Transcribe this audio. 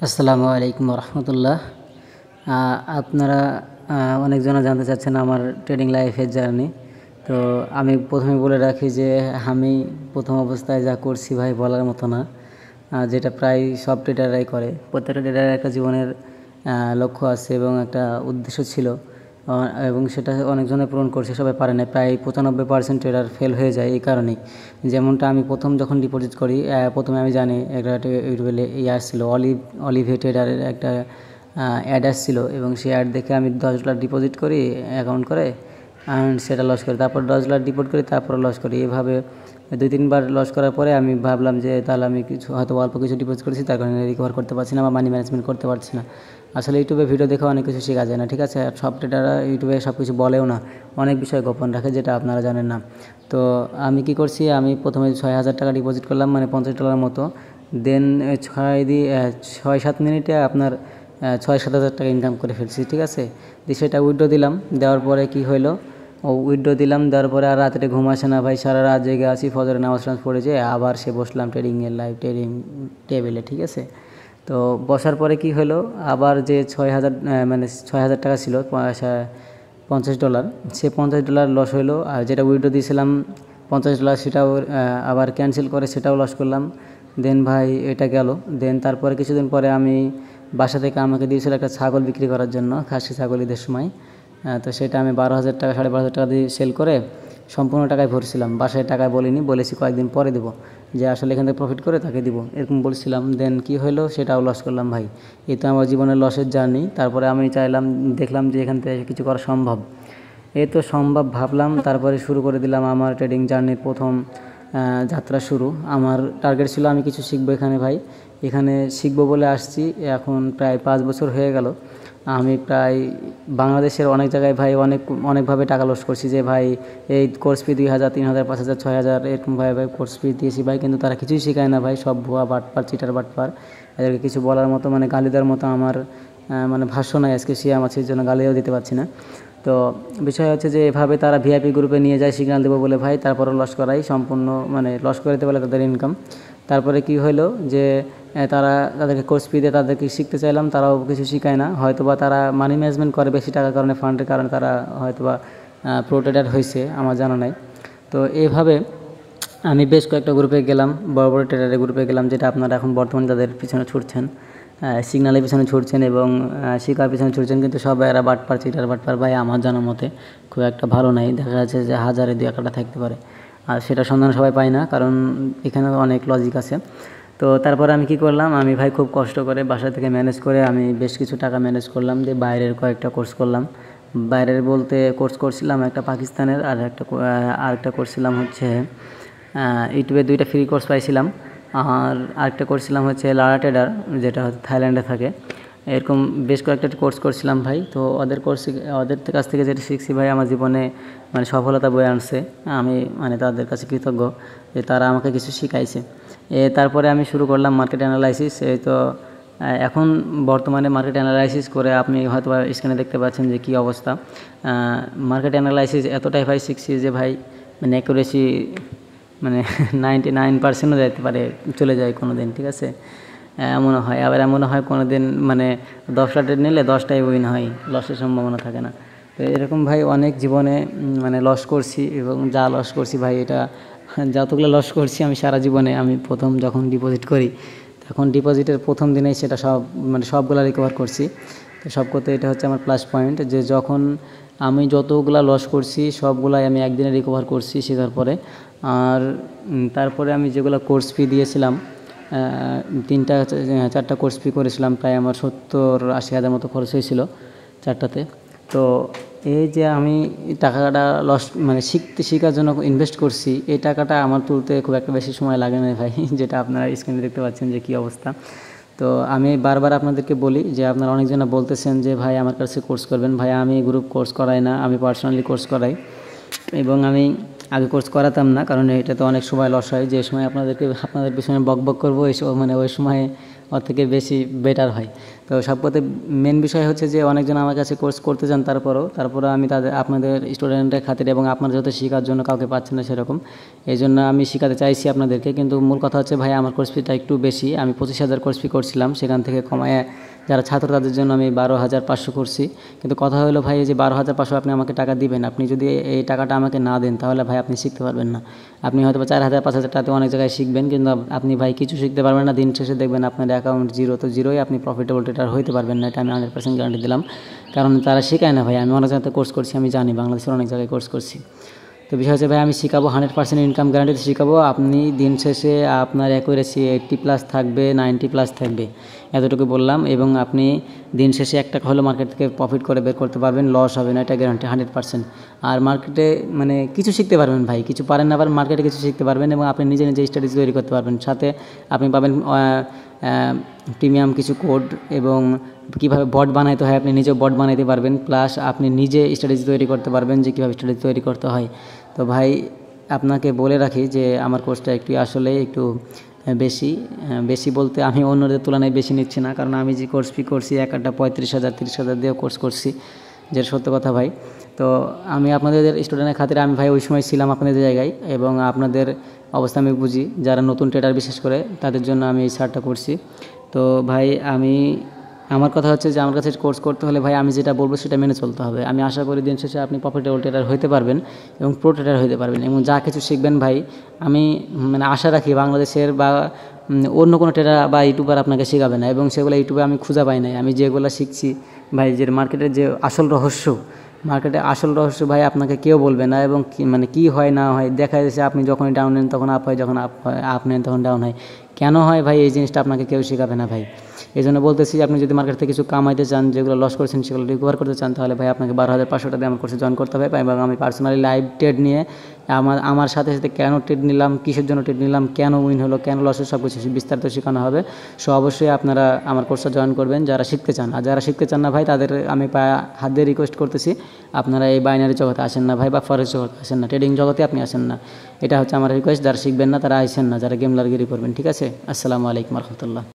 আসসালামু আলাইকুম রহমতুল্লাহ। আপনারা অনেকজনা জানতে চাচ্ছেন আমার ট্রেডিং লাইফের জার্নি। তো আমি প্রথমে বলে রাখি যে আমি প্রথম অবস্থায় যা করছি ভাই বলার মতো না, যেটা প্রায় সব ট্রেডাররাই করে। প্রত্যেকটা ট্রেডারের একটা জীবনের লক্ষ্য আছে এবং একটা উদ্দেশ্য ছিল, এবং সেটা অনেকজনে পূরণ করছে, সবাই পারে না। প্রায় 95% ট্রেডার ফেল হয়ে যায় এই কারণেই। যেমনটা আমি প্রথম যখন ডিপোজিট করি, প্রথমে আমি জানি একটা ইউটিউবে আসছিল অলিভে ট্রেডারের একটা অ্যাড আসছিল, এবং সেই অ্যাড দেখে আমি $10 ডিপোজিট করি অ্যাকাউন্ট করে, অ্যান্ড সেটা লস করি। তারপর $10 ডিপোজিট করি, তারপর লস করি। এভাবে 2-3 বার লস করার পরে আমি ভাবলাম যে তাহলে আমি কিছু হয়তো অল্প কিছু ডিপোজিট করেছি, তার কারণে রিকভার করতে পারছি না বা মানি ম্যানেজমেন্ট করতে পারছি না। আসলে ইউটিউবে ভিডিও দেখে অনেক কিছু শেখা যায় না, ঠিক আছে? আর সব ট্রেডাররা ইউটিউবে সব কিছু বলেও না, অনেক বিষয় গোপন রাখে যেটা আপনারা জানেন না। তো আমি কি করছি, আমি প্রথমে $6,000 ডিপোজিট করলাম, মানে $50 মতো। দেন 6-7 মিনিটে আপনার 6-7 হাজার টাকা ইনকাম করে ফেলছি, ঠিক আছে? দিয়ে সেটা উইথড্র দিলাম। দেওয়ার পরে কি হলো, উইথড্র দিলাম, দেওয়ার পরে আর রাত্রে ঘুম আসে না ভাই, সারা রাত জেগে আছি, ফজরের নামাজ টামাজ পড়েছে, আবার সে বসলাম লাইভ ট্রেডিং টেবিলে, ঠিক আছে? তো বসার পরে কি হলো, আবার যে 6,000 মানে 6,000 টাকা ছিল, $50, সে $50 লস হলো। আর যেটা উইথড্র দিয়েছিলাম $50, সেটাও আবার ক্যান্সেল করে সেটাও লস করলাম। দেন ভাই এটা গেল। দেন তারপরে কিছুদিন পরে আমি বাসা থেকে আমাকে দিয়েছিল একটা ছাগল বিক্রি করার জন্য, খাসি ছাগল ঈদের সময়। তো সেটা আমি 12,000 টাকা 12,500 টাকা দিয়ে সেল করে সম্পূর্ণ টাকায় ভরছিলাম। বাসায় টাকায় বলিনি, বলেছি কয়েকদিন পরে দেবো, যে আসলে এখান থেকে প্রফিট করে তাকে দিব, এরকম বলছিলাম। দেন কি হলো, সেটাও লস করলাম ভাই। এই তো আমার জীবনের লসের জার্নি। তারপরে আমি দেখলাম যে এখান থেকে কিছু করা সম্ভব। এই তো সম্ভব ভাবলাম, তারপরে শুরু করে দিলাম আমার ট্রেডিং জার্নির প্রথম যাত্রা শুরু। আমার টার্গেট ছিল আমি কিছু শিখবো এখানে ভাই, এখানে শিখবো বলে আসছি। এখন প্রায় 5 বছর হয়ে গেল। আমি প্রায় বাংলাদেশের অনেক জায়গায় ভাই অনেকভাবে টাকা লস করছি, যে ভাই এই কোর্স ফি 2,000, 3,000, 5,000, 6,000 এরকমভাবে ভাই কোর্স ফি দিয়েছি ভাই, কিন্তু তারা কিছুই শেখায় না ভাই, সব ভুয়া বাটপার, চিটার বাটপার। এদেরকে কিছু বলার মতো, মানে গালি দেওয়ার মতো আমার মানে ভাষ্য নাই আজকে, সে আমার সেই জন্য গালিও দিতে পারছি না। তো বিষয় হচ্ছে যে এভাবে তারা ভিআইপি গ্রুপে নিয়ে যায় সিগন্যাল দেবো বলে ভাই, তারপরও লস করাই সম্পূর্ণ, মানে লস করে দিতে বলে তাদের ইনকাম। তারপরে কি হলো যে তাদেরকে কোর্স ফি দিয়ে তাদেরকে শিখতে চাইলাম, তারাও কিছু শিখায় না। হয়তোবা তারা মানি ম্যানেজমেন্ট করে বেশি টাকার কারণে, ফান্ডের কারণে তারা হয়তোবা প্রো ট্রেডার হয়েছে, আমার জানা নাই। তো এইভাবে আমি বেশ কয়েকটা গ্রুপে গেলাম, বড় বড় ট্রেডারের গ্রুপে গেলাম, যেটা আপনারা এখন বর্তমানে তাদের পিছনে ছুটছেন, সিগনালের পিছনে ছুটছেন এবং শিকার পিছনে ছুটছেন, কিন্তু সবাই এরা বাটপার, চিটার বাটপার ভাই। আমার জানার মতে খুব একটা ভালো নাই, দেখা যাচ্ছে যে হাজারে 2-1টা থাকতে পারে, আর সেটা সন্ধান সবাই পায় না, কারণ এখানে অনেক লজিক আছে। তো তারপরে আমি কি করলাম, আমি ভাই খুব কষ্ট করে বাসা থেকে ম্যানেজ করে আমি বেশ কিছু টাকা ম্যানেজ করলাম, দিয়ে বাইরের কয়েকটা কোর্স করলাম। বাইরের বলতে কোর্স করছিলাম একটা পাকিস্তানের, আর আরেকটা করছিলাম হচ্ছে ইউটিউবে 2টা ফ্রি কোর্স পাইছিলাম। আর আরেকটা করছিলাম হচ্ছে লারা ট্রেডার, যেটা হচ্ছে থাইল্যান্ডে থাকে। এরকম বেশ কয়েকটা কোর্স করছিলাম ভাই। তো ওদের কাছ থেকে যেটা শিখছি ভাই, আমার জীবনে মানে সফলতা বয়ে আনছে। আমি মানে তাদের কাছে কৃতজ্ঞ যে তারা আমাকে কিছু শিখাইছে। তারপরে আমি শুরু করলাম মার্কেট অ্যানালাইসিস। এই তো এখন বর্তমানে মার্কেট অ্যানালাইসিস করে আপনি হয়তো স্ক্রিনে দেখতে পাচ্ছেন যে কী অবস্থা। মার্কেট অ্যানালাইসিস এতটাই ভাই শিখছি যে ভাই, মানে অ্যাকুরেসি মানে 99%ও যেতে পারে, চলে যায় কোনো দিন, ঠিক আছে? এমনও হয়, আবার এমনও হয় কোনো দিন মানে 10টা ট্রেড নিলে 10টাই উইন হয়, লসের সম্ভাবনা থাকে না। তো এরকম ভাই অনেক জীবনে মানে লস করছি, এবং যা লস করছি ভাই, এটা যতগুলো লস করছি আমি সারা জীবনে, আমি প্রথম যখন ডিপোজিট করি তখন ডিপোজিটের প্রথম দিনেই সেটা সবগুলো রিকভার করছি। তো সব করতে এটা হচ্ছে আমার প্লাস পয়েন্ট, যে যখন আমি যতগুলা লস করছি সবগুলাই আমি একদিনে রিকভার করছি শেখার পরে। আর তারপরে আমি যেগুলো কোর্স ফি দিয়েছিলাম, 4টা কোর্স ফি করেছিলাম, প্রায় আমার 70-80 হাজার মতো খরচ হয়েছিল 4টাতে। তো এই যে আমি টাকাটা মানে শেখার জন্য ইনভেস্ট করছি, এই টাকাটা আমার তুলতে খুব একটা বেশি সময় লাগে না ভাই, যেটা আপনারা স্ক্রিনে দেখতে পাচ্ছেন যে কী অবস্থা। তো আমি বারবার আপনাদেরকে বলি যে আপনারা অনেকজনা বলতেছেন যে ভাই আমার কাছে কোর্স করবেন। ভাই আমি গ্রুপ কোর্স করাই না, আমি পার্সোনালি কোর্স করাই, এবং আমি আগে কোর্স করাতাম না, কারণ এটা তো অনেক সময় লস হয়। যে সময় আপনাদের পিছনে বক করবো, ওই সময় ওর থেকে বেশি বেটার হয়। তো সবকথা মেন বিষয় হচ্ছে যে অনেকজন আমার কাছে কোর্স করতে চান, তারপরেও আমি আপনাদের স্টুডেন্টের খাতিরে এবং আপনার যত শেখার জন্য কাউকে পাচ্ছেন না সেরকম, এই জন্য আমি শেখাতে চাইছি আপনাদেরকে। কিন্তু মূল কথা হচ্ছে ভাই আমার কোর্স ফিটা একটু বেশি, আমি 25,000 কোর্স ফি করছিলাম, সেখান থেকে কমায় যারা ছাত্র তাদের জন্য আমি 12,500 করছি। কিন্তু কথা হলো ভাই, এই যে 12,500 আপনি আমাকে টাকা দিবেন, আপনি যদি এই টাকাটা আমাকে না দেন তাহলে ভাই আপনি শিখতে পারবেন না। আপনি হয়তো 4,000 5,000 টাকাতে অনেক জায়গায় শিখবেন, কিন্তু আপনি ভাই কিছু শিখতে পারবেন না। দিন শেষে দেখবেন আপনার অ্যাকাউন্ট জিরো, তো জিরোই, আপনি প্রফিটেবল ট্রেডার হইতে পারবেন না, এটা আমি 100% গ্যারান্টি দিলাম। কারণ তারা শেখায় না ভাই, আমি অনেক জায়গাতে কোর্স করছি, আমি জানি বাংলাদেশের অনেক জায়গায় কোর্স করছি। তো বিষয় হচ্ছে ভাই আমি শেখাবো 100% ইনকাম গ্যারান্টিতে শেখাবো। আপনি দিন শেষে আপনার অ্যাকুরেসি 80+ থাকবে, 90+ থাকবে, এতটুকু বললাম। এবং আপনি দিন শেষে 1 টাকা হলেও মার্কেট থেকে প্রফিট করে বের করতে পারবেন, লস হবে না, এটা গ্যারান্টি 100%। আর মার্কেটে মানে কিছু শিখতে পারবেন ভাই, কিছু পারেন না পারেন, মার্কেটে কিছু শিখতে পারবেন এবং আপনি নিজে নিজে স্ট্র্যাটেজি তৈরি করতে পারবেন। সাথে আপনি পাবেন প্রিমিয়াম কিছু কোড এবং কীভাবে বট বানাইতে হয় আপনি নিজেও বট বানাইতে পারবেন, প্লাস আপনি নিজে স্ট্র্যাটেজি তৈরি করতে পারবেন যে কীভাবে স্ট্র্যাটেজি তৈরি করতে হয়। তো ভাই আপনাকে বলে রাখি যে আমার কোর্সটা আসলে একটু বেশি বলতে আমি অন্যদের তুলনায় বেশি নিচ্ছি না, কারণ আমি যে কোর্স ফি করছি একটা 35,000 30,000 দিয়েও কোর্স করছি, যে সত্য কথা ভাই। তো আমি আপনাদের স্টুডেন্টের খাতিরে আমি ভাই ওই সময় ছিলাম আপনাদের জায়গায়, এবং আপনাদের অবস্থা আমি বুঝি, যারা নতুন ট্রেডার বিশেষ করে তাদের জন্য আমি এই ছাড়টা করছি। তো ভাই আমার কথা হচ্ছে যে আমার কাছে কোর্স করতে হলে ভাই আমি যেটা বলবো সেটা মেনে চলতে হবে। আমি আশা করি দিন শেষে আপনি প্রফিটেবল ট্রেডার হতে পারবেন এবং প্রো ট্রেডার হতে পারবেন, এবং যা কিছু শিখবেন ভাই আমি মানে আশা রাখি বাংলাদেশের বা অন্য কোনো ট্রেডার বা ইউটিউবার আপনাকে শেখাবে না, এবং সেগুলো ইউটিউবে আমি খুঁজে পাই নাই। আমি যেগুলো শিখছি ভাই, যে মার্কেটের যে আসল রহস্য ভাই আপনাকে কেউ বলবে না, এবং মানে কী হয় না হয় দেখা যাচ্ছে আপনি যখনই ডাউন নেন তখন আপ হয়, যখন আপ নেন তখন ডাউন হয়। কেন হয় ভাই এই জিনিসটা আপনাকে কেউ শেখাবে না ভাই। এই জন্য বলতেছি, আপনি যদি মার্কেট থেকে কিছু কামাইতে চান, যেগুলো লস করেছেন সেগুলো রিকভার করতে চান, তাহলে ভাই আপনাকে 12,500 টাকা দিয়ে আমার কোর্সে জয়েন করতে হবে। এবং আমি পার্সোনালি লাইভ ট্রেড নিয়ে আমার সাথে কেন ট্রেড নিলাম, কিসের জন্য ট্রেড নিলাম, কেন উইন হলো, কেন লস হলো, সব কিছু বিস্তারিত শেখানো হবে। সো অবশ্যই আপনারা আমার কোর্সে জয়েন করবেন যারা শিখতে চান। আর যারা শিখতে চান না ভাই, তাদের আমি হাত দিয়ে রিকোয়েস্ট করতেছি, আপনারা এই বাইনারি জগতে আসেন না ভাই, বা ফরেক্স জগতে আসেন না, ট্রেডিং জগতে আপনি আসেন না। এটা হচ্ছে আমার রিকোয়েস্ট। যারা শিখবেন না তারা আসেন না, যারা গেমলারগিরি করবেন। ঠিক আছে, আসসালামু আলাইকুম রহমতুল্লাহ।